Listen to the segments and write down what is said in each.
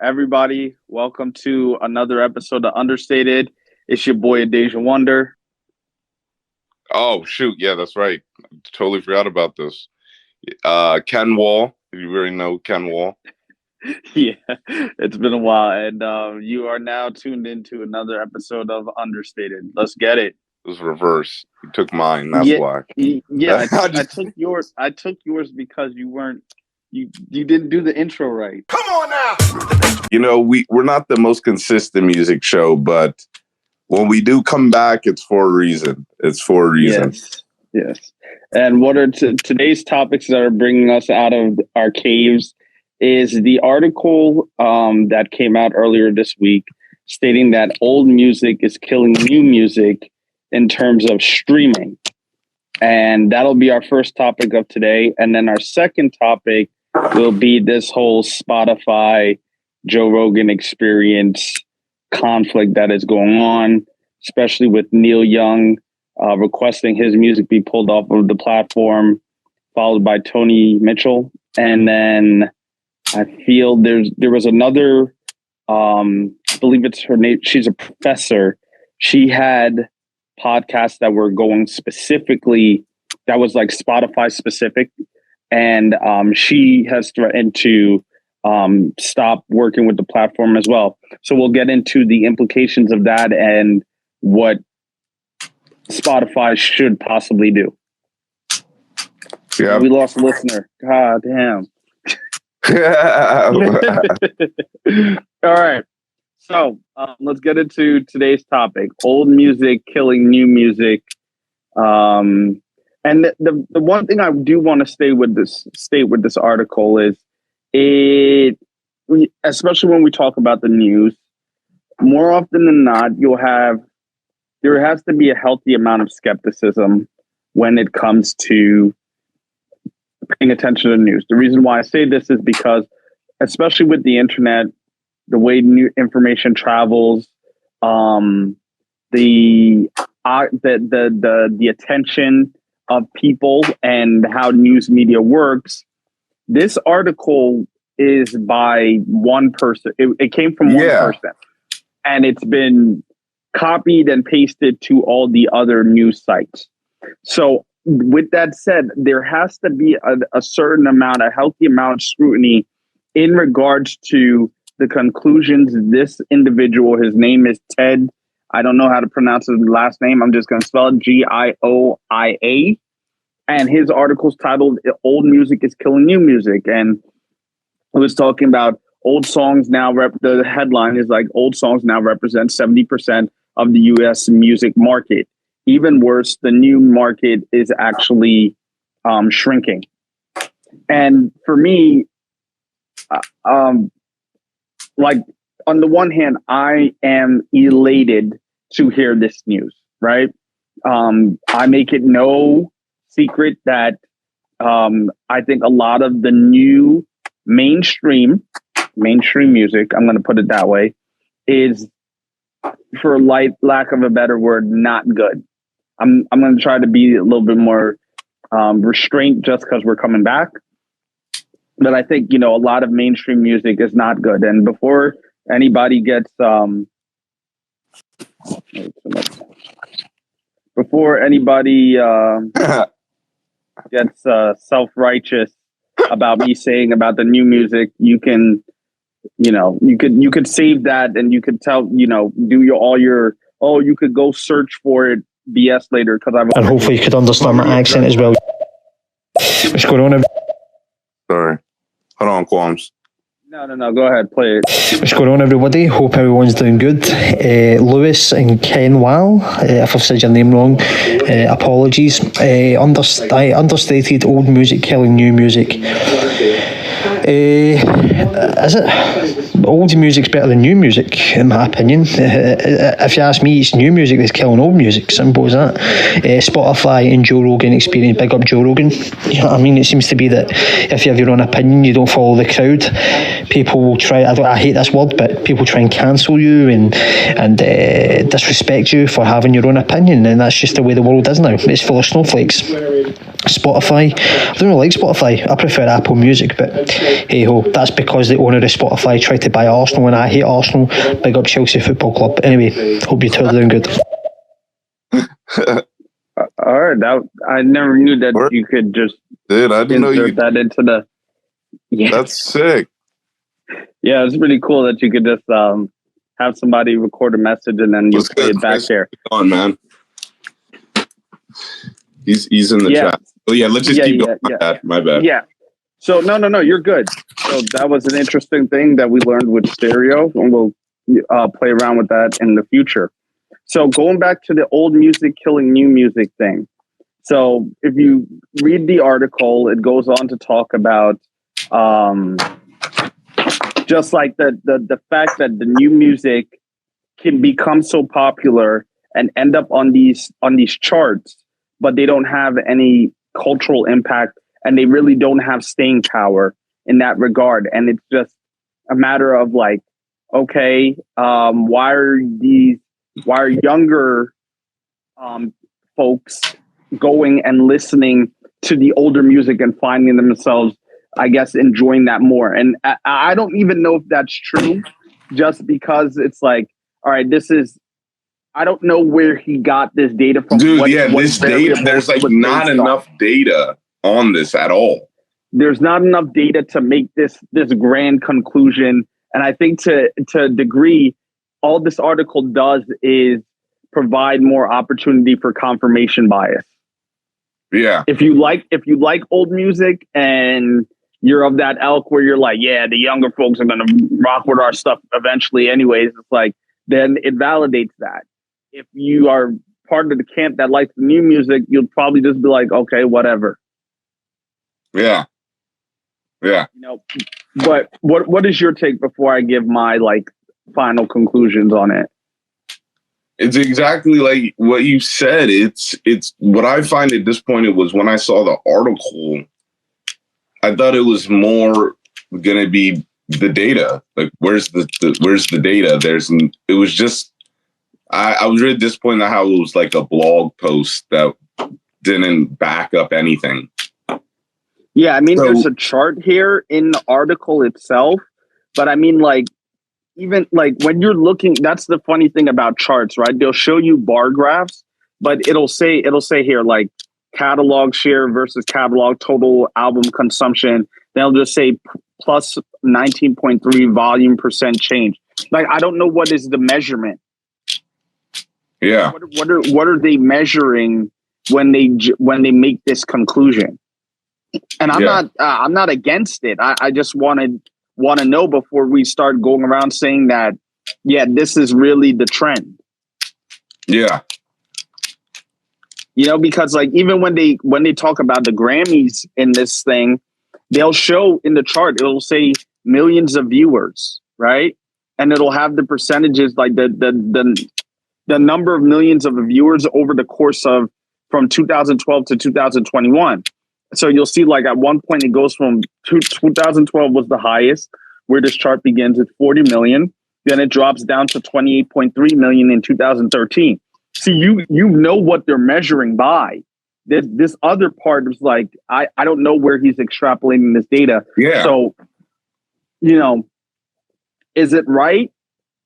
everybody. Welcome to another episode of Understated. It's your boy, Deja Wonder. Oh, shoot. Yeah, that's right. Totally forgot about this. Ken Wall. You already know Ken Wall. Yeah, it's been a while. And you are now tuned into another episode of Understated. Let's get it. It was reverse. You took mine. That's why. Yeah, I took yours. I took yours because you didn't do the intro right. Come on now. You know, we're not the most consistent music show, but when we do come back, it's for a reason. It's for a reason. Yes. And what are today's topics that are bringing us out of our caves is the article that came out earlier this week stating that old music is killing new music in terms of streaming. And that'll be our first topic of today. And then our second topic will be this whole Spotify, Joe Rogan Experience conflict that is going on, especially with Neil Young requesting his music be pulled off of the platform, followed by Tony Mitchell. And then I feel there was another, I believe it's her name. She's a professor. She had podcasts that were going specifically, that was like Spotify specific. And she has threatened to stop working with the platform as well. So we'll get into the implications of that and what Spotify should possibly do. Yeah. We lost a listener. God damn. All right. So let's get into today's topic: old music killing new music. And the one thing I do want to state with this article is especially when we talk about the news, more often than not, there has to be a healthy amount of skepticism when it comes to paying attention to the news. The reason why I say this is because, especially with the internet, the way new information travels, the attention of people and how news media works. This article is by one person. It came from one person, and it's been copied and pasted to all the other news sites. So with that said, there has to be a certain amount, a healthy amount of scrutiny in regards to the conclusions this individual, his name is Ted. I don't know how to pronounce his last name. I'm just going to spell it Gioia. And his article's titled "Old Music is Killing New Music." And it was talking about old songs now. The headline is like, old songs now represent 70% of the U.S. music market. Even worse, the new market is actually shrinking. And for me, like, on the one hand, I am elated to hear this news, right? I make it no secret that I think a lot of the new mainstream music, I'm going to put it that way, is, for lack of a better word, not good. I'm going to try to be a little bit more restrained just because we're coming back. But I think, a lot of mainstream music is not good. And before anybody gets self-righteous about me saying about the new music, you can, you could save that, and you could tell, you could go search for it BS later, because and hopefully you could understand my accent as well. What's going on? Sorry. Hold on, Qualms. No, go ahead, play it. What's going on, everybody? Hope everyone's doing good. Lewis and Ken Wall, if I've said your name wrong, apologies. Understated, old music killing new music. Is it? Old music's better than new music, in my opinion. If you ask me, it's new music that's killing old music. Simple as that. Spotify and Joe Rogan Experience. Big up Joe Rogan. You know what I mean? It seems to be that if you have your own opinion, you don't follow the crowd. People will try. I hate this word, but people try and cancel you and disrespect you for having your own opinion, and that's just the way the world is now. It's full of snowflakes. Spotify, I don't really like Spotify. I prefer Apple Music, but hey ho, that's because the owner of Spotify tried to buy Arsenal, and I hate Arsenal. Big up Chelsea Football Club. Anyway, hope you two are doing good. All right, that I never knew that you could just I didn't know you that into the. Yeah, that's sick. Yeah, it's pretty cool that you could just have somebody record a message and then you play it back there. On man, he's in the chat. Oh yeah, let's just keep going. My bad. Yeah. So no, you're good. So that was an interesting thing that we learned with stereo, and we'll play around with that in the future. So going back to the old music killing new music thing. So if you read the article, it goes on to talk about just like the fact that the new music can become so popular and end up on these charts, but they don't have any cultural impact and they really don't have staying power in that regard. And it's just a matter of like, okay, why are younger folks going and listening to the older music and finding themselves, I guess, enjoying that more? And I don't even know if that's true, just because it's like, all right, I don't know where he got this data from. Dude, this data, there's like not enough data on this at all. There's not enough data to make this grand conclusion. And I think to a degree, all this article does is provide more opportunity for confirmation bias. Yeah. If you like old music and you're of that elk where you're like, yeah, the younger folks are gonna rock with our stuff eventually anyways, it's like, then it validates that. If you are part of the camp that likes the new music, you'll probably just be like, okay, whatever. Yeah. Yeah. You know, but what is your take before I give my like final conclusions on it? It's exactly like what you said. It's what I find at this point, it was when I saw the article, I thought it was more gonna be the data. Like where's the data? It was just I was really disappointed at how it was like a blog post that didn't back up anything. Yeah, I mean, there's a chart here in the article itself, but I mean, like, even like when you're looking, that's the funny thing about charts, right? They'll show you bar graphs, but it'll say here, like, catalog share versus catalog total album consumption. They'll just say plus 19.3 volume percent change. Like, I don't know what is the measurement. Yeah. What are they measuring when they make this conclusion? And I'm not against it. I just want to know before we start going around saying that, yeah, this is really the trend. Yeah. You know, because like even when they talk about the Grammys in this thing, they'll show in the chart, it'll say millions of viewers, right? And it'll have the percentages, like the number of millions of viewers over the course of from 2012 to 2021. So you'll see, like, at one point it goes from 2012 was the highest, where this chart begins at 40 million. Then it drops down to 28.3 million in 2013. See, you know what they're measuring by. This other part is like, I don't know where he's extrapolating this data. Yeah. So, you know, is it right?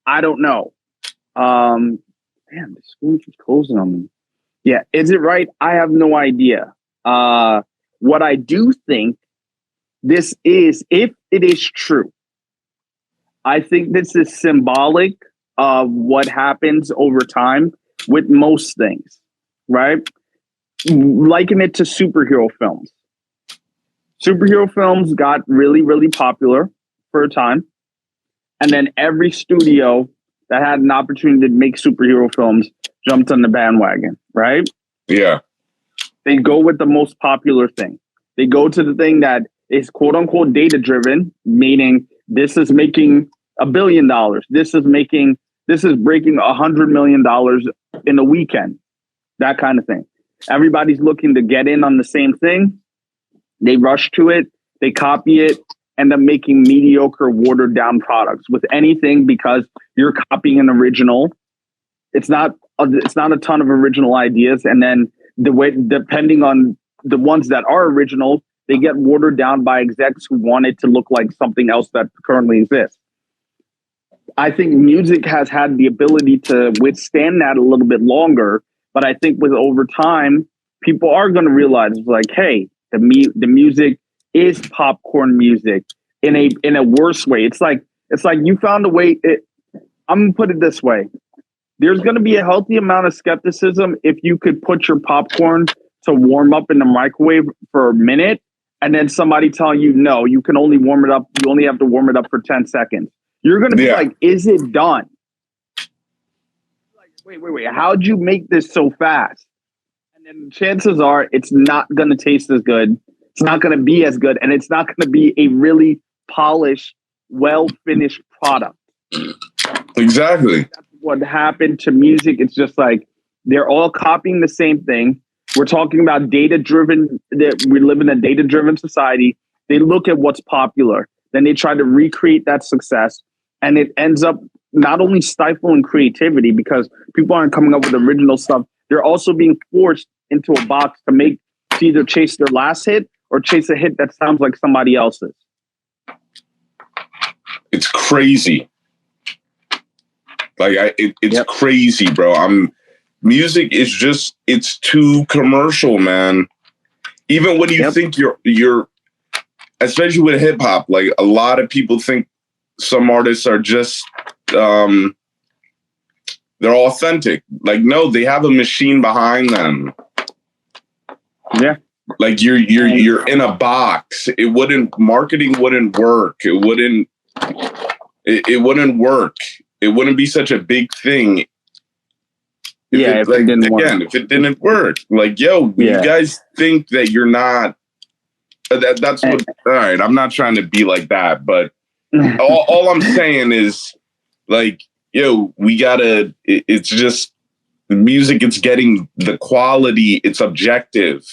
I don't know. Damn, the screen keeps closing on me. Yeah, is it right? I have no idea. What I do think this is, if it is true, I think this is symbolic of what happens over time with most things, right? Liken it to superhero films. Superhero films got really, really popular for a time. And then every studio that had an opportunity to make superhero films jumped on the bandwagon, right? Yeah. They go with the most popular thing. They go to the thing that is quote unquote data driven, meaning this is making $1 billion. This is breaking $100 million in a weekend. That kind of thing. Everybody's looking to get in on the same thing. They rush to it. They copy it, end up making mediocre, watered down products with anything because you're copying an original. It's not a ton of original ideas, and then the way, depending on the ones that are original, they get watered down by execs who want it to look like something else that currently exists. I think music has had the ability to withstand that a little bit longer, but I think with over time, people are going to realize, like, hey, the music is popcorn music in a worse way. It's like you found a way. I'm gonna put it this way: there's going to be a healthy amount of skepticism if you could put your popcorn to warm up in the microwave for a minute, and then somebody telling you, no, you can only warm it up. You only have to warm it up for 10 seconds. You're going to be like, is it done? Like, wait. How'd you make this so fast? And then chances are it's not going to taste as good. It's not going to be as good. And it's not going to be a really polished, well-finished product. Exactly. That's what happened to music. It's just like they're all copying the same thing. We're talking about data-driven, that we live in a data-driven society. They look at what's popular. Then they try to recreate that success. And it ends up not only stifling creativity because people aren't coming up with original stuff, they're also being forced into a box to either chase their last hit or chase a hit that sounds like somebody else's. It's crazy. Like it's crazy, bro. Music is just, it's too commercial, man. Even when you think you're, especially with hip hop, like a lot of people think some artists are just, they're authentic. Like, no, they have a machine behind them. Yeah. Like you're in a box. Marketing wouldn't work. It wouldn't work. It wouldn't be such a big thing. If it didn't work. Like, yo, you guys think that you're not, that's what, all right, I'm not trying to be like that, but all I'm saying is, like, yo, it's just the music, it's getting the quality, it's objective.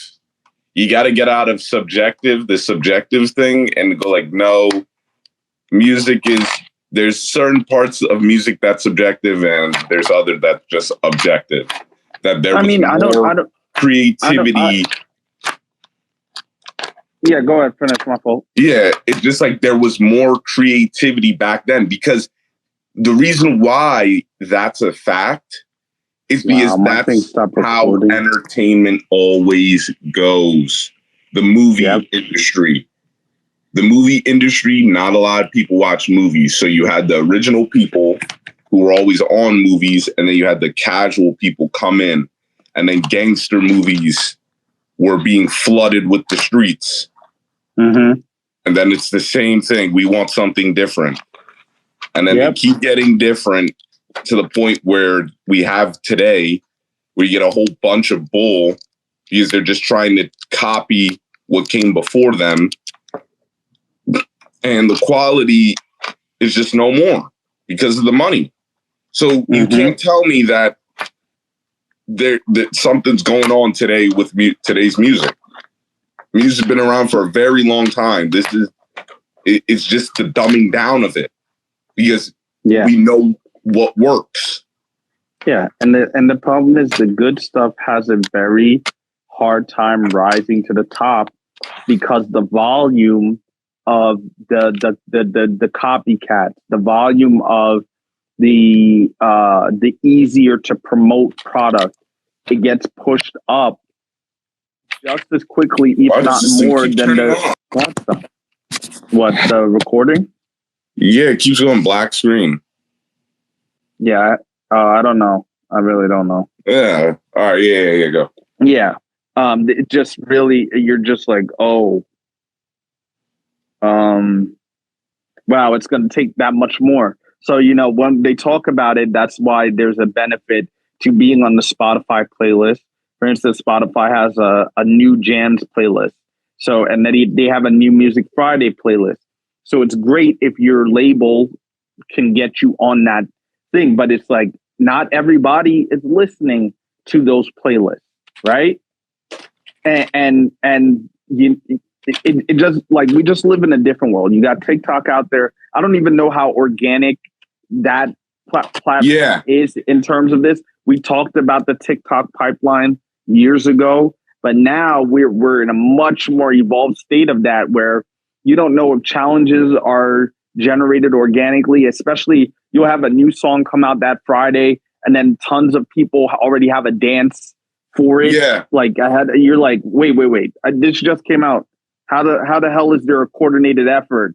You got to get out of the subjective thing and go like, no, there's certain parts of music that's subjective and there's other that's just objective. That there was more creativity. Yeah, go ahead, finish, my fault. Yeah, it's just like there was more creativity back then, because the reason why that's a fact is because that's how entertainment always goes. The movie industry. The movie industry, not a lot of people watch movies. So you had the original people who were always on movies, and then you had the casual people come in, and then gangster movies were being flooded with the streets. Mm-hmm. And then it's the same thing. We want something different. And then they keep getting different to the point where we have today, where you get a whole bunch of bull because they're just trying to copy what came before them. And the quality is just no more because of the money. So you can't tell me that that something's going on today with today's music. Music's been around for a very long time. It's just the dumbing down of it because we know what works. Yeah, and the problem is the good stuff has a very hard time rising to the top because the volume of the copycats, the volume of the easier to promote product, it gets pushed up just as quickly, if not more, than the recording. Yeah, it keeps going black screen. Yeah, I don't know. I really don't know. Yeah. All right. Yeah. Go. Yeah. It just really, you're just like, oh. Wow, it's going to take that much more. So, when they talk about it, that's why there's a benefit to being on the Spotify playlist. For instance, Spotify has a new jams playlist. So, and then they have a new Music Friday playlist. So it's great if your label can get you on that thing, but it's like not everybody is listening to those playlists, right? And it just, like, we just live in a different world. You got TikTok out there. I don't even know how organic that platform is in terms of this. We talked about the TikTok pipeline years ago. But now we're in a much more evolved state of that, where you don't know if challenges are generated organically. Especially, you'll have a new song come out that Friday, and then tons of people already have a dance for it. Yeah. Like you're like, wait, this just came out. How the hell is there a coordinated effort?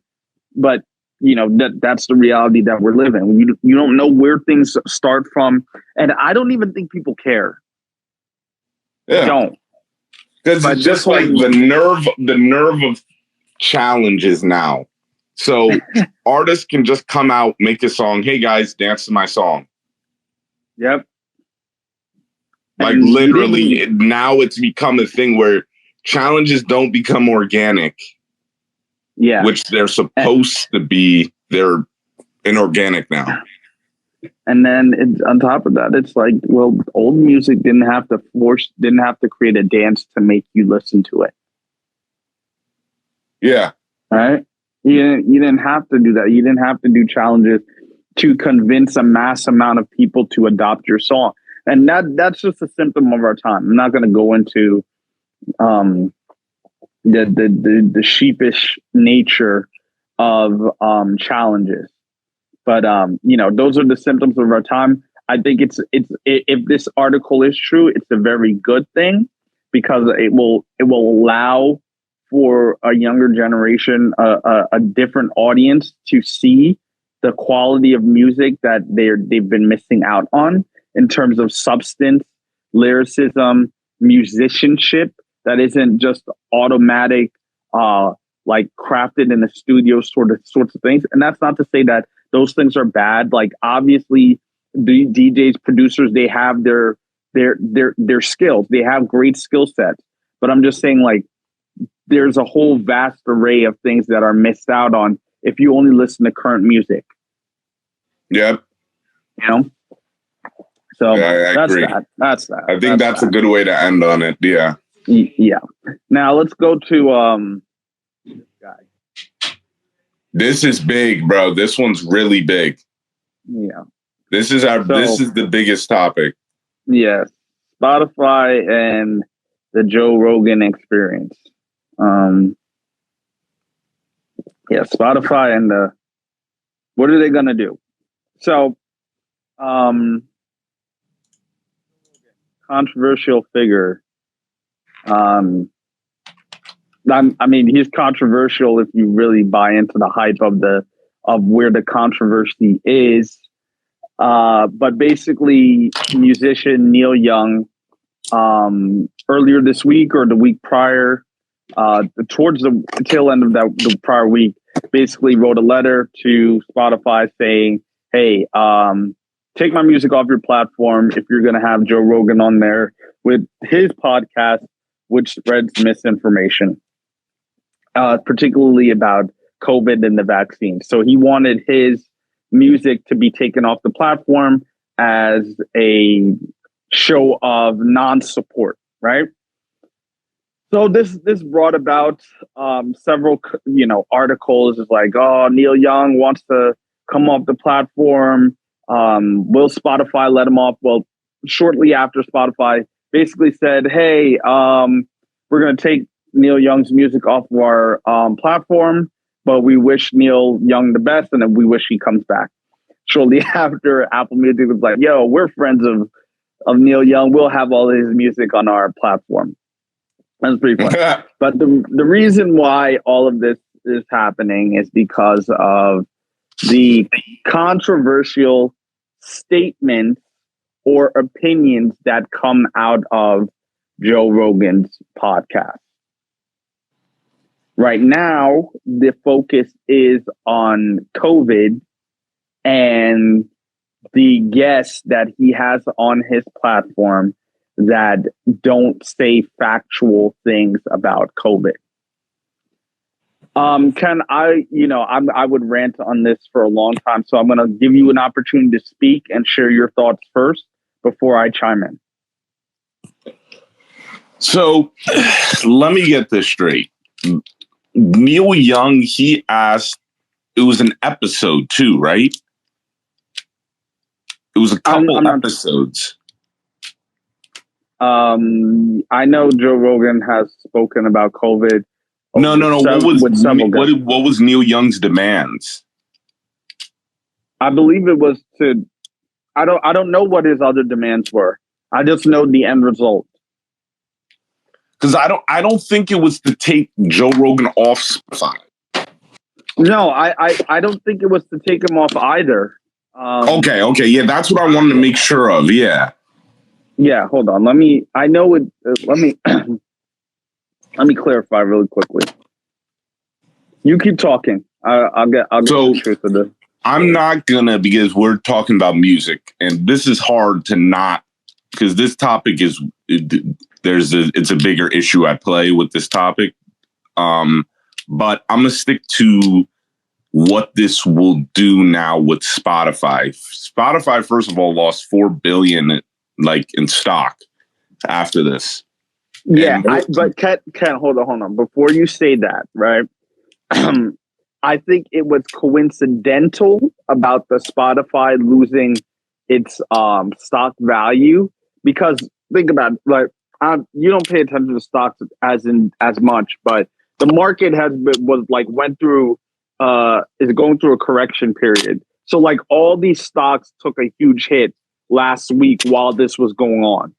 But that's the reality that we're living. You don't know where things start from, and I don't even think people care. Yeah. Don't. Because it's just like the nerve of challenges now. So artists can just come out, make a song. Hey guys, dance to my song. Yep. Like literally, now it's become a thing where challenges don't become organic. Yeah. Which they're supposed to be. They're inorganic now. And then on top of that, it's like, well, old music didn't have to create a dance to make you listen to it. Yeah. Right? You didn't have to do that. You didn't have to do challenges to convince a mass amount of people to adopt your song. And that's just a symptom of our time. I'm not going to go into the sheepish nature of challenges. But those are the symptoms of our time. I think it's if this article is true, it's a very good thing, because it will allow for a younger generation, a different audience, to see the quality of music that they've been missing out on in terms of substance, lyricism, musicianship that isn't just automatic, like crafted in the studio sorts of things. And that's not to say that those things are bad. Like, obviously, the DJs, producers, they have their skills. They have great skill sets. But I'm just saying, like, there's a whole vast array of things that are missed out on if you only listen to current music. Yep. So yeah, I agree. That's that. I think that's a good way to end on it. Yeah. Yeah. Now let's go to this guy. This is big, bro. This one's really big. Yeah. This is the biggest topic. Yes. Spotify and the Joe Rogan Experience. Spotify and what are they gonna do? So, controversial figure. I mean, he's controversial if you really buy into the hype of where the controversy is. But basically, musician Neil Young, earlier this week or the week prior, towards the tail end of the prior week, basically wrote a letter to Spotify saying, hey, take my music off your platform if you're going to have Joe Rogan on there with his podcast, which spreads misinformation, particularly about COVID and the vaccine. So he wanted his music to be taken off the platform as a show of non-support, right? So this brought about several articles. It's like, oh, Neil Young wants to come off the platform. Will Spotify let him off? Well, shortly after, Spotify basically said, hey, we're going to take Neil Young's music off of our platform, but we wish Neil Young the best, and then we wish he comes back. Shortly after, Apple Music was like, yo, we're friends of Neil Young. We'll have all his music on our platform. That's pretty funny. But the reason why all of this is happening is because of the controversial statements or opinions that come out of Joe Rogan's podcast. Right now, the focus is on COVID and the guests that he has on his platform that don't say factual things about COVID. I would rant on this for a long time, so I'm going to give you an opportunity to speak and share your thoughts first before I chime in. So let me get this straight. Neil Young, he asked, it was an episode too, right? It was a couple episodes. I know Joe Rogan has spoken about COVID. No. With several guests. What was Neil Young's demands? I believe it was to. I don't know what his other demands were. I just know the end result. Because I don't think it was to take Joe Rogan off Spotify. No, I don't think it was to take him off either. Okay, yeah, that's what I wanted to make sure of. Yeah. Hold on. Let me let me clarify really quickly. You keep talking. I'll get the truth of this. I'm not gonna, because we're talking about music, and this is hard to not, because this topic is it's a bigger issue at play with this topic. But I'm gonna stick to what this will do now with Spotify. Spotify, first of all, lost $4 billion in stock after this. Yeah, but Ken, hold on. Before you say that, right? I think it was coincidental about the Spotify losing its stock value, because think about it, like you don't pay attention to stocks as much, but the market is going through a correction period. So like all these stocks took a huge hit last week while this was going on.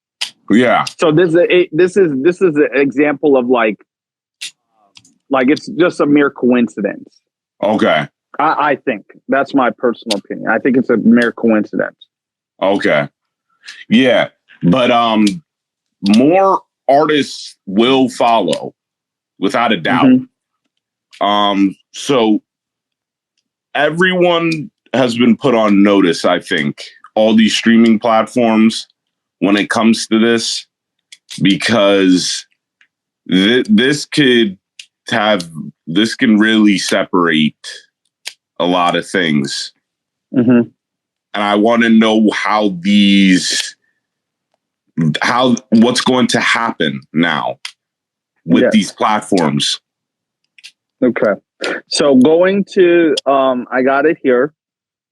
Yeah. So this is an example of like it's just a mere coincidence. Okay. I think that's my personal opinion. I think it's a mere coincidence. Okay. Yeah, but more artists will follow, without a doubt. Mm-hmm. So everyone has been put on notice, I think, all these streaming platforms when it comes to this, because this can really separate a lot of things. Mm-hmm. And I want to know what's going to happen now with these platforms. Okay. So going to, I got it here.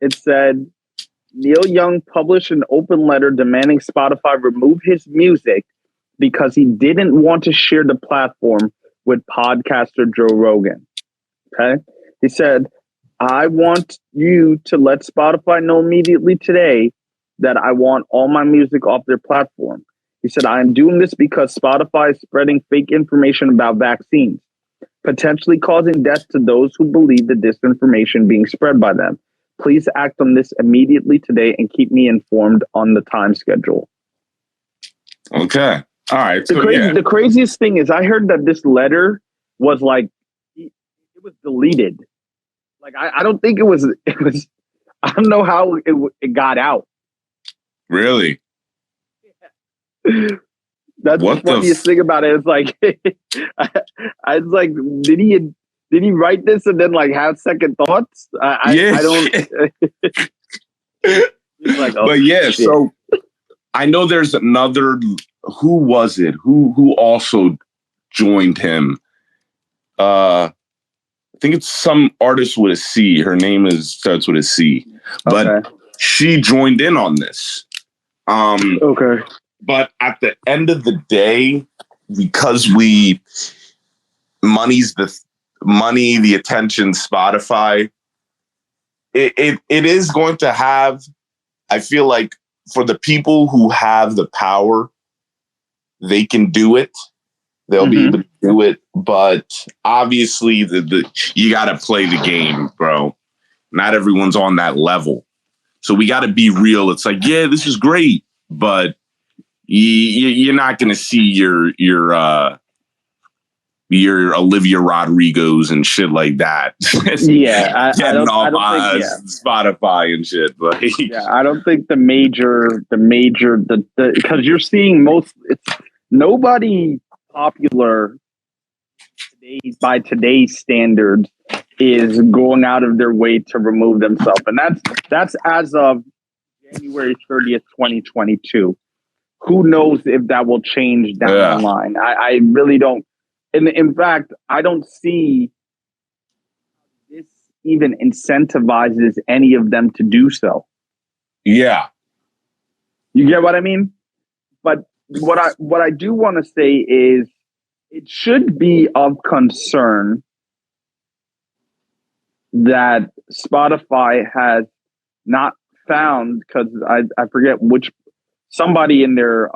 It said, Neil Young published an open letter demanding Spotify remove his music because he didn't want to share the platform with podcaster Joe Rogan. Okay. He said, I want you to let Spotify know immediately today that I want all my music off their platform. He said, I am doing this because Spotify is spreading fake information about vaccines, potentially causing death to those who believe the disinformation being spread by them. Please act on this immediately today and keep me informed on the time schedule. Okay. All right. The craziest thing is I heard that this letter was it was deleted. Like, I don't think it was, I don't know how it got out. Really? That's the funniest thing about it. It's like, I was like, did he write this and then have second thoughts? I don't. Like, oh, but yeah, shit. So I know there's another. Who was it? Who also joined him? I think it's some artist with a C. Her name starts with a C, but she joined in on this. Okay. But at the end of the day, because money, the attention, Spotify, it is going to have, I feel like, for the people who have the power, they can do it. They'll be able to do it. But obviously, you got to play the game, bro. Not everyone's on that level. So we got to be real. It's like, yeah, this is great, but you're not going to see your Olivia Rodrigos and shit like that. Yeah, I don't think Spotify and shit. But I don't think the major because you're seeing nobody popular by today's standards is going out of their way to remove themselves, and that's as of January 30th, 2022. Who knows if that will change down the line? I really don't. And in fact, I don't see this even incentivizes any of them to do so. Yeah. You get what I mean? But what I do want to say is it should be of concern that Spotify has not found, because I forget which, somebody in their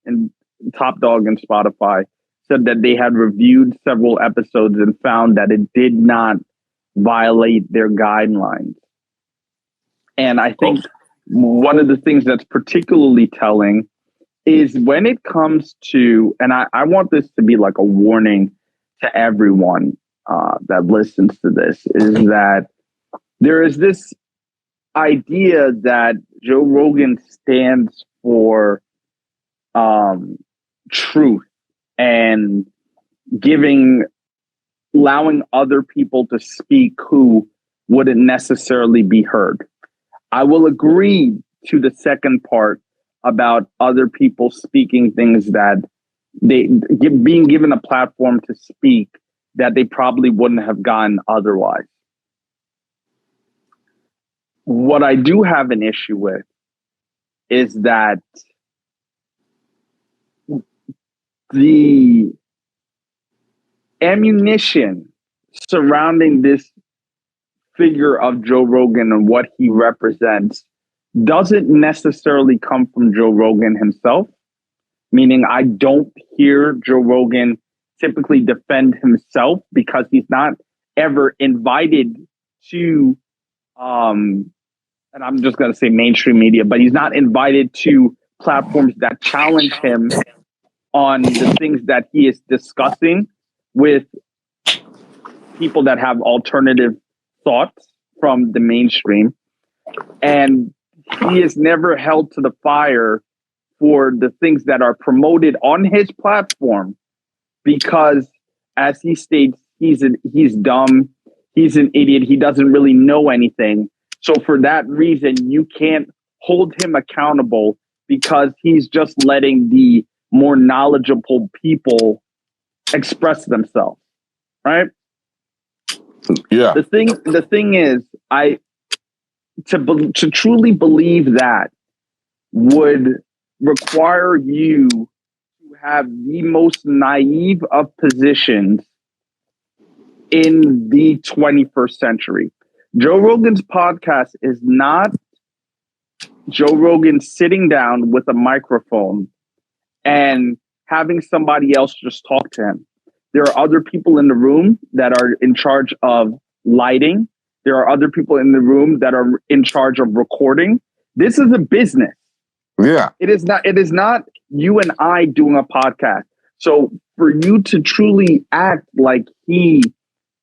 in Top Dog and Spotify said that they had reviewed several episodes and found that it did not violate their guidelines. And I think one of the things that's particularly telling is when it comes to, and I want this to be like a warning to everyone that listens to this, is that there is this idea that Joe Rogan stands for truth and allowing other people to speak who wouldn't necessarily be heard. I will agree to the second part about other people speaking things that being given a platform to speak that they probably wouldn't have gotten otherwise. What I do have an issue with is that the ammunition surrounding this figure of Joe Rogan and what he represents doesn't necessarily come from Joe Rogan himself, meaning I don't hear Joe Rogan typically defend himself because he's not ever invited to, and I'm just going to say mainstream media, but he's not invited to platforms that challenge him on the things that he is discussing with people that have alternative thoughts from the mainstream. And he is never held to the fire for the things that are promoted on his platform because, as he states, he's dumb, he's an idiot, he doesn't really know anything. So for that reason, you can't hold him accountable because he's just letting the more knowledgeable people express themselves, right? Yeah. The thing is, to truly believe that would require you to have the most naive of positions in the 21st century. Joe Rogan's podcast is not Joe Rogan sitting down with a microphone and having somebody else just talk to him. There are other people in the room that are in charge of lighting. There are other people in the room that are in charge of recording. This is a business. Yeah. It is not you and I doing a podcast. So for you to truly act like he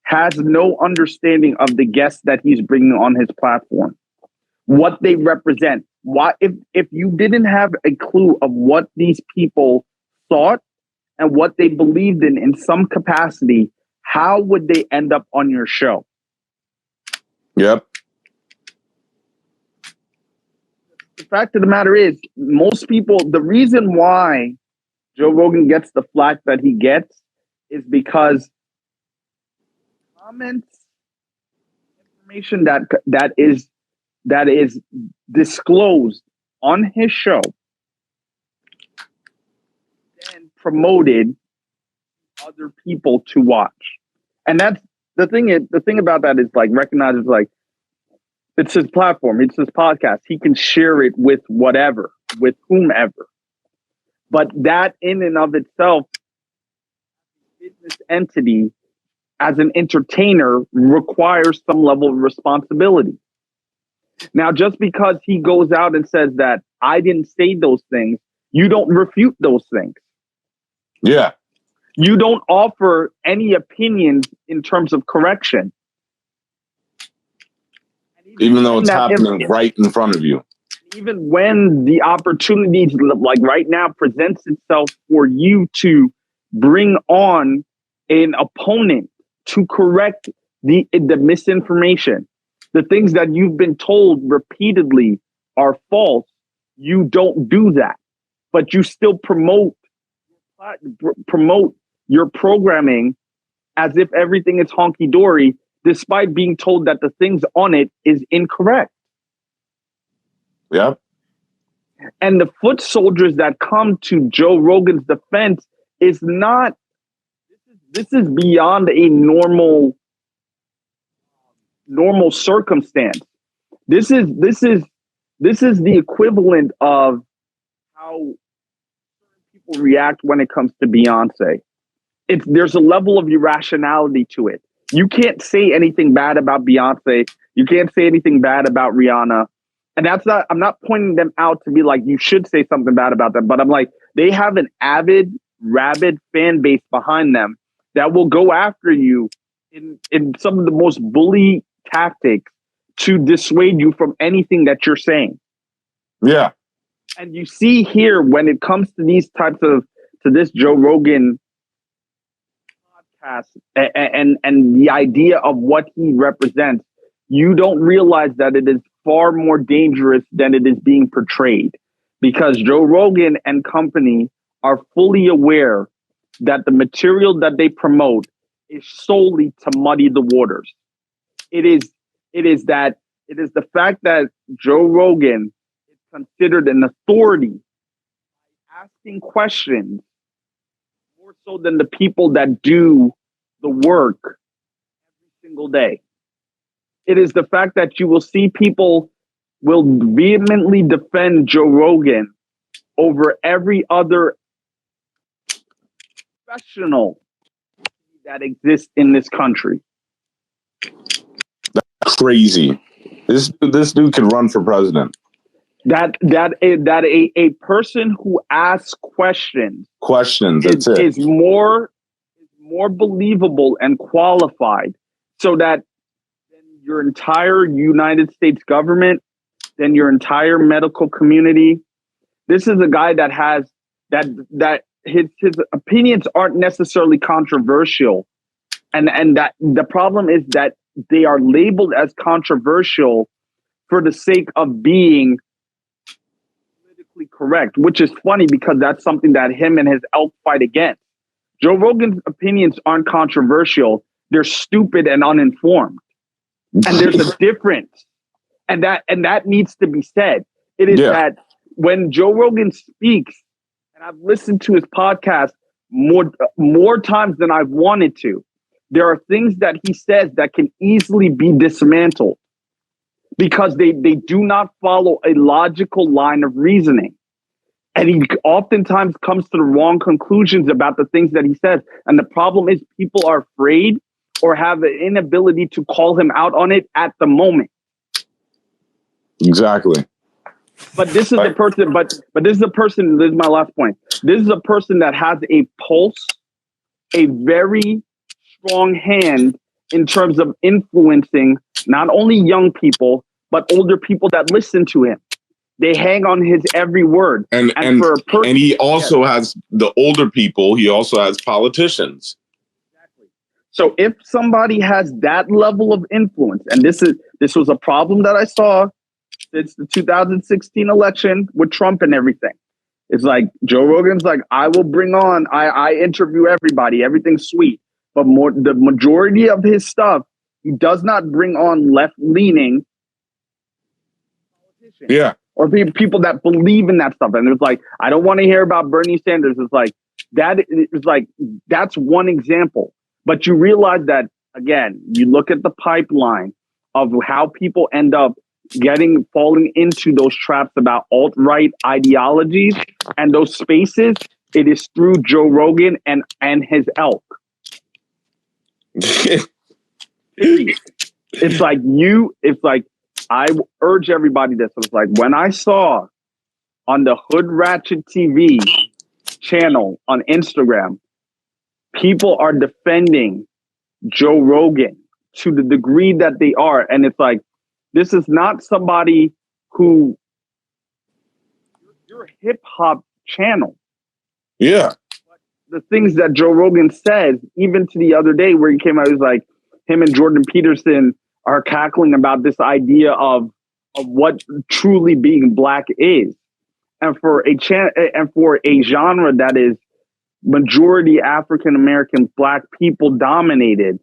has no understanding of the guests that he's bringing on his platform, what they represent, why, if you didn't have a clue of what these people thought and what they believed in some capacity, how would they end up on your show? Yep. The fact of the matter is, most people, the reason why Joe Rogan gets the flack that he gets is because comments, information that is disclosed on his show and promoted other people to watch. And that's the thing about that is, like, recognize it's like, it's his platform, it's his podcast. He can share it with whatever, with whomever. But that in and of itself, business entity as an entertainer requires some level of responsibility. Now, just because he goes out and says that I didn't say those things, you don't refute those things. Yeah. You don't offer any opinions in terms of correction. Even though it's happening right in front of you. Even when the opportunity, like right now, presents itself for you to bring on an opponent to correct the misinformation, the things that you've been told repeatedly are false, you don't do that. But you still promote your programming as if everything is honky-dory, despite being told that the things on it is incorrect. Yep. And the foot soldiers that come to Joe Rogan's defense is not, this is beyond a normal circumstance. This is the equivalent of how people react when it comes to Beyonce. There's a level of irrationality to it. You can't say anything bad about Beyonce. You can't say anything bad about Rihanna. And I'm not pointing them out to be like, you should say something bad about them. But I'm like, they have an avid, rabid fan base behind them that will go after you in some of the most bully tactics to dissuade you from anything that you're saying. Yeah. And you see here, when it comes to these types of, to this Joe Rogan podcast and the idea of what he represents, you don't realize that it is far more dangerous than it is being portrayed, because Joe Rogan and company are fully aware that the material that they promote is solely to muddy the waters. It is the fact that Joe Rogan is considered an authority, asking questions more so than the people that do the work every single day. It is the fact that you will see people will vehemently defend Joe Rogan over every other professional that exists in this country. Crazy. This dude could run for president. That a person who asks questions is more believable and qualified, so that your entire United States government, then your entire medical community. This is a guy that has that his opinions aren't necessarily controversial, and that the problem is that they are labeled as controversial for the sake of being politically correct, which is funny because that's something that him and his elk fight against. Joe Rogan's opinions aren't controversial; they're stupid and uninformed. And there's a difference, and that needs to be said. It is that when Joe Rogan speaks, and I've listened to his podcast more times than I've wanted to, there are things that he says that can easily be dismantled because they do not follow a logical line of reasoning. And he oftentimes comes to the wrong conclusions about the things that he says. And the problem is people are afraid or have the inability to call him out on it at the moment. Exactly. But this is the person, but this is the person, this is my last point. This is a person that has a pulse, a very strong hand in terms of influencing not only young people, but older people that listen to him. They hang on his every word. And he also has the older people, he also has politicians. So if somebody has that level of influence, and this was a problem that I saw since the 2016 election with Trump and everything. It's like Joe Rogan's like, I will bring on, I interview everybody, everything's sweet. But the majority of his stuff, he does not bring on left-leaning politicians. Yeah. Or people that believe in that stuff. And it's like, I don't want to hear about Bernie Sanders. It's like that's one example. But you realize that, again, you look at the pipeline of how people end up falling into those traps about alt-right ideologies and those spaces, it is through Joe Rogan and his elk. It's like I urge everybody this. It's like when I saw on the Hood Ratchet TV channel on Instagram, people are defending Joe Rogan to the degree that they are. And it's like, this is not somebody who, you're a hip hop channel. Yeah. But the things that Joe Rogan says, even to the other day where he came out, he was like, him and Jordan Peterson are cackling about this idea of what truly being black is. And for a genre that is majority African American black people dominated,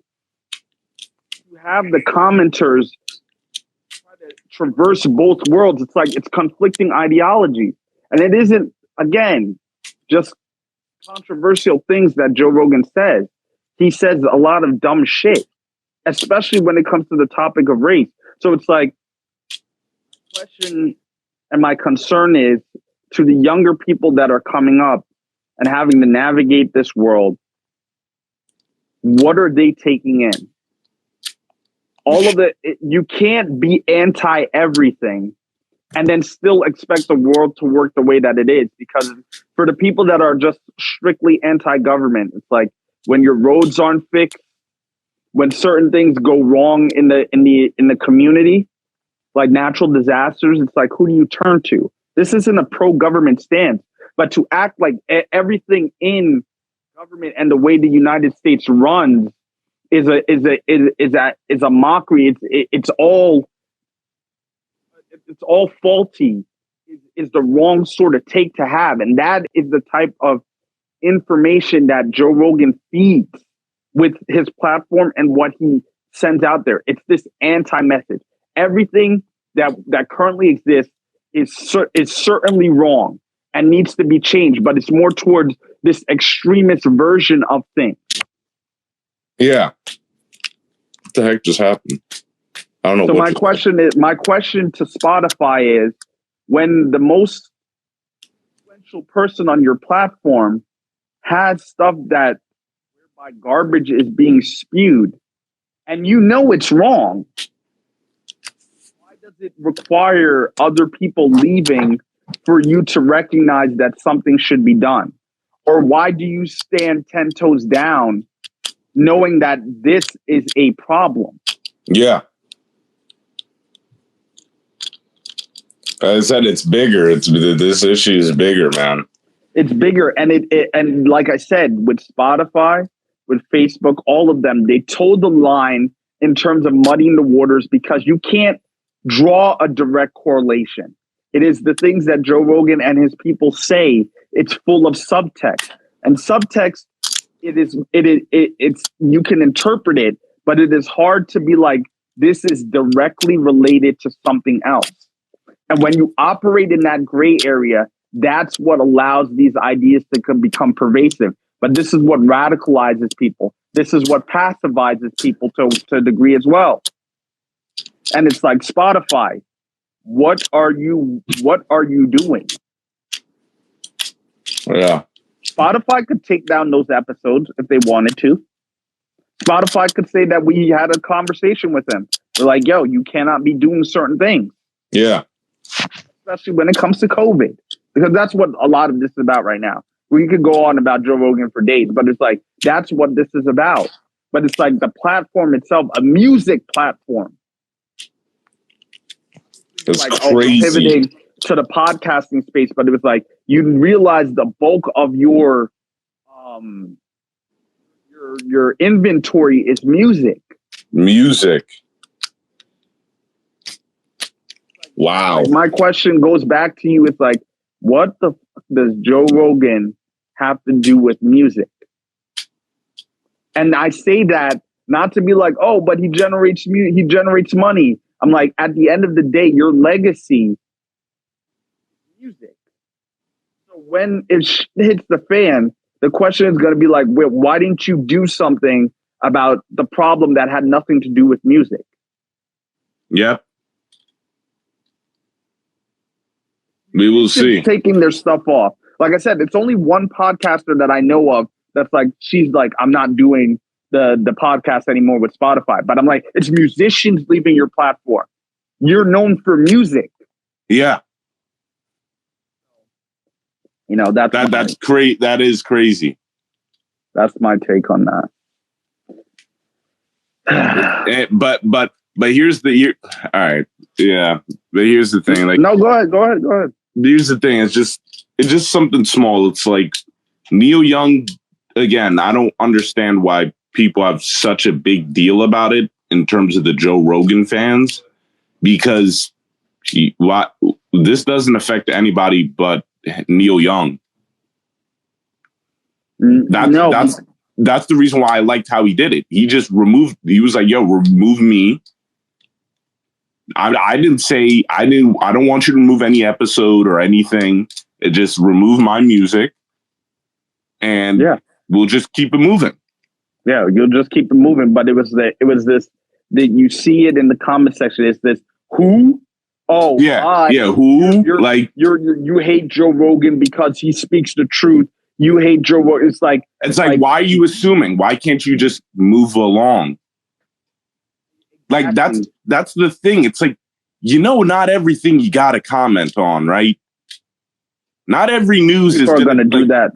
you have the commenters try to traverse both worlds. It's like it's conflicting ideologies. And it isn't, again, just controversial things that Joe Rogan says. He says a lot of dumb shit, especially when it comes to the topic of race. So it's like, my question and my concern is to the younger people that are coming up and having to navigate this world, what are they taking in? All of it, you can't be anti everything and then still expect the world to work the way that it is. Because for the people that are just strictly anti-government, it's like when your roads aren't fixed, when certain things go wrong in the community, like natural disasters, it's like, who do you turn to? This isn't a pro-government stance, but to act like everything in government and the way the United States runs is a mockery. It's all faulty. Is the wrong sort of take to have, and that is the type of information that Joe Rogan feeds with his platform and what he sends out there. It's this anti-message. Everything that currently exists is certainly wrong and needs to be changed, but it's more towards this extremist version of things. Yeah. What the heck just happened? I don't know. So my question to Spotify is, when the most influential person on your platform has stuff that whereby garbage is being spewed, and you know it's wrong, why does it require other people leaving for you to recognize that something should be done? Or why do you stand 10 toes down knowing that this is a problem? Yeah. I said it's bigger. This issue is bigger, man. It's bigger, and and like I said, with Spotify, with Facebook, all of them, they toed the line in terms of muddying the waters because you can't draw a direct correlation. It is the things that Joe Rogan and his people say. It's full of subtext, and subtext. It's you can interpret it, but it is hard to be like, this is directly related to something else. And when you operate in that gray area, that's what allows these ideas to become pervasive. But this is what radicalizes people. This is what pacifizes people to a degree as well. And it's like, Spotify, what are you doing? Yeah. Spotify could take down those episodes if they wanted to. Spotify could say that we had a conversation with them. They're like, yo, you cannot be doing certain things. Yeah. Especially when it comes to COVID, because that's what a lot of this is about right now. We could go on about Joe Rogan for days, but it's like, that's what this is about. But it's like the platform itself, a music platform. It's like, crazy. Pivoting to the podcasting space, but it was like, you realize the bulk of your inventory is music. Music. Wow. Like, my question goes back to you. It's like, what the fuck does Joe Rogan have to do with music? And I say that not to be like, oh, but he generates money. I'm like, at the end of the day, your legacy is music. So when it hits the fan, the question is going to be like, why didn't you do something about the problem that had nothing to do with music? Yep. We will see. Taking their stuff off. Like I said, it's only one podcaster that I know of that's like, she's like, I'm not doing the podcast anymore with Spotify. But I'm like, it's musicians leaving your platform. You're known for music. Yeah. You know, that's crazy. That is crazy. That's my take on that. But here's all right. Yeah. But here's the thing. Like, no, go ahead. Here's the thing. It's just something small. It's like Neil Young. Again, I don't understand why people have such a big deal about it in terms of the Joe Rogan fans, because this doesn't affect anybody but Neil Young. That's the reason why I liked how he did it. He just he was like, yo, remove me. I didn't say, I don't want you to remove any episode or anything. Just remove my music, and we'll just keep it moving. Yeah, you'll just keep it moving. But it was this that you see it in the comment section. It's this who. Oh yeah, who you hate Joe Rogan because he speaks the truth. You hate Joe Rogan. It's like why are you assuming? Why can't you just move along? Like that's the thing. It's like, not everything you got to comment on, right? Not every news People are going to do that.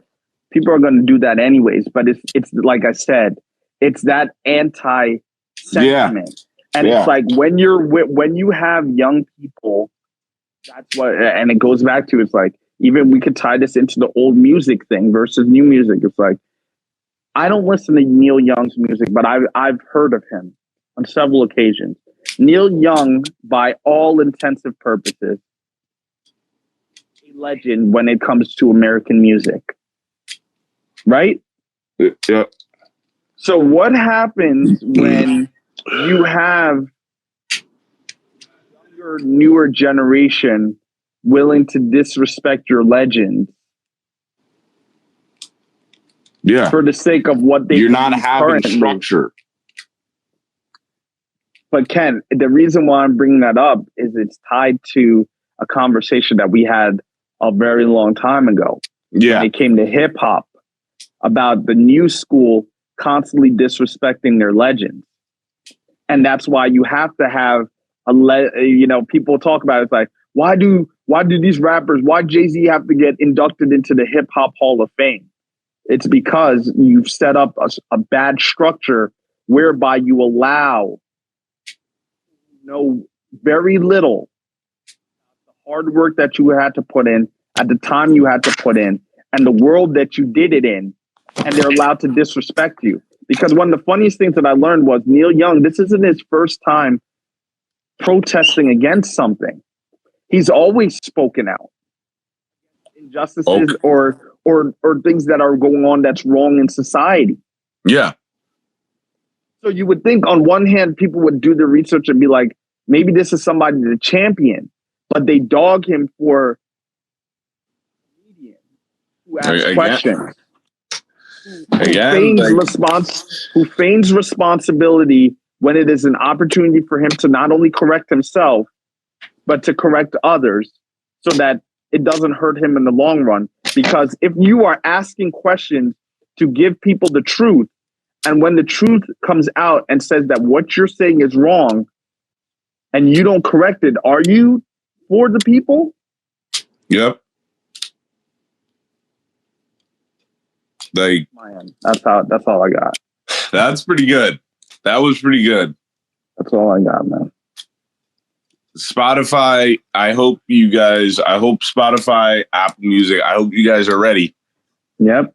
People are going to do that anyways. But it's like I said, it's that anti sentiment, and it's like when you have young people, that's what, and it goes back to, it's like, even we could tie this into the old music thing versus new music. It's like, I don't listen to Neil Young's music, but I've heard of him on several occasions. Neil Young, by all intensive purposes, a legend when it comes to American music. Right? Yeah. So what happens when you have younger, newer generation willing to disrespect your legends? Yeah. For the sake of what you're not having structure. But Ken, the reason why I'm bringing that up is it's tied to a conversation that we had a very long time ago. Yeah. When it came to hip hop, about the new school constantly disrespecting their legends. And that's why you have to have people talk about it. It's like, why do these rappers, why Jay-Z have to get inducted into the Hip Hop Hall of Fame? It's because you've set up a bad structure whereby you allow very little the hard work that you had to put in at the time you had to put in and the world that you did it in, and they're allowed to disrespect you. Because one of the funniest things that I learned was Neil Young, this isn't his first time protesting against something. He's always spoken out. Injustices or things that are going on that's wrong in society. Yeah. So you would think on one hand, people would do the research and be like, maybe this is somebody to champion, but they dog him for who asks questions. Who feigns responsibility when it is an opportunity for him to not only correct himself, but to correct others so that it doesn't hurt him in the long run. Because if you are asking questions to give people the truth, and when the truth comes out and says that what you're saying is wrong and you don't correct it, are you for the people? Yep. That's all I got. That's pretty good. That was pretty good. That's all I got, man. Spotify, I hope Spotify, Apple Music, I hope you guys are ready. Yep.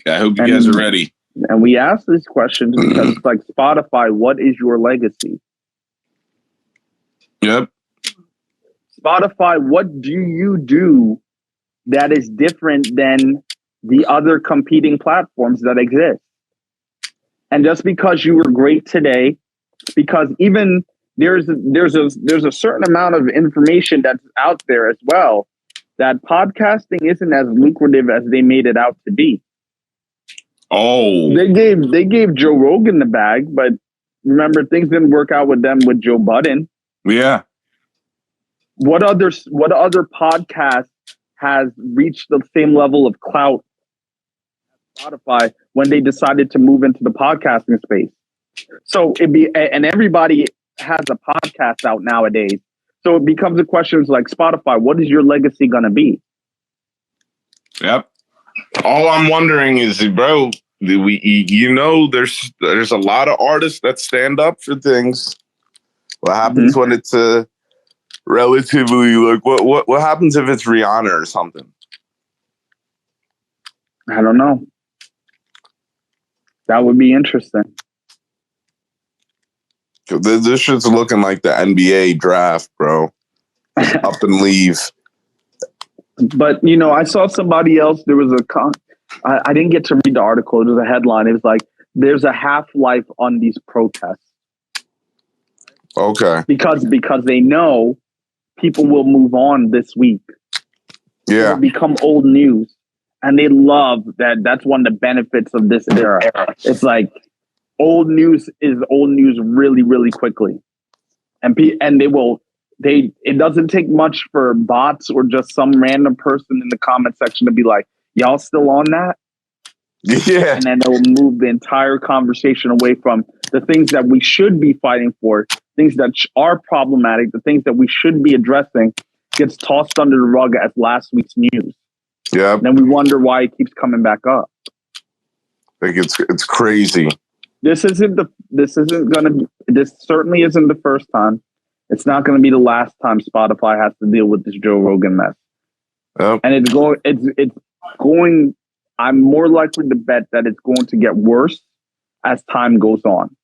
I hope you guys are ready. And we ask these questions because it's like, Spotify, what is your legacy? Yep. Spotify, what do you do that is different than the other competing platforms that exist? And just because you were great today, because even there's a certain amount of information that's out there as well, that podcasting isn't as lucrative as they made it out to be. Oh, they gave Joe Rogan the bag, but remember, things didn't work out with them with Joe Budden. Yeah. What other podcast has reached the same level of clout as Spotify when they decided to move into the podcasting space? So and everybody has a podcast out nowadays. So it becomes a question like, Spotify, what is your legacy going to be? Yep. All I'm wondering is, bro, there's a lot of artists that stand up for things. What happens when it's a relatively, like, what happens if it's Rihanna or something? I don't know. That would be interesting. This shit's looking like the NBA draft, bro. Up and leave. But, I saw somebody else. There was I didn't get to read the article. It was a headline. It was like, there's a half-life on these protests. Okay. Because they know people will move on this week. Yeah. It'll become old news. And they love that. That's one of the benefits of this era. It's like old news is old news really, really quickly. And it doesn't take much for bots or just some random person in the comment section to be like, y'all still on that? Yeah. And then they'll move the entire conversation away from the things that we should be fighting for, things that are problematic, the things that we should be addressing, gets tossed under the rug as last week's news. Yeah. And then we wonder why it keeps coming back up. Like it's crazy. This certainly isn't the first time. It's not going to be the last time Spotify has to deal with this Joe Rogan mess. Yep. And it's going, I'm more likely to bet that it's going to get worse as time goes on.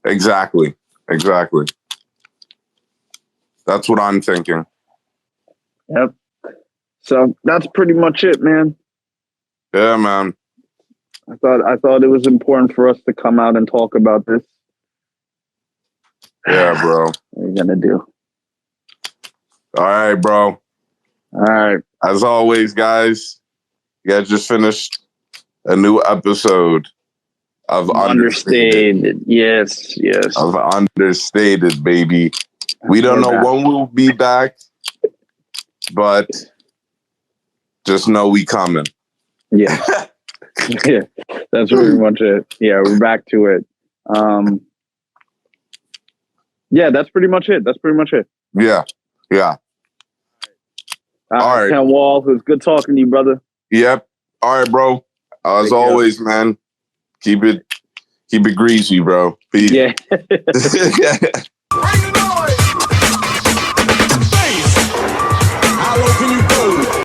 Exactly. That's what I'm thinking. Yep. So that's pretty much it, man. Yeah, man. I thought it was important for us to come out and talk about this. Yeah, bro. What are you gonna do? All right, bro. All right. As always, guys, you guys just finished a new episode of Understated. Yes. Of Understated, baby. We don't know when we'll be back, but just know we coming. Yeah. Yeah. That's pretty much it. Yeah, we're back to it. Yeah, that's pretty much it. Yeah. All right. Ken Wall, it was good talking to you, brother. Yep. All right, bro. As always, man, keep it greasy, bro. Peace. Yeah. How low can you go?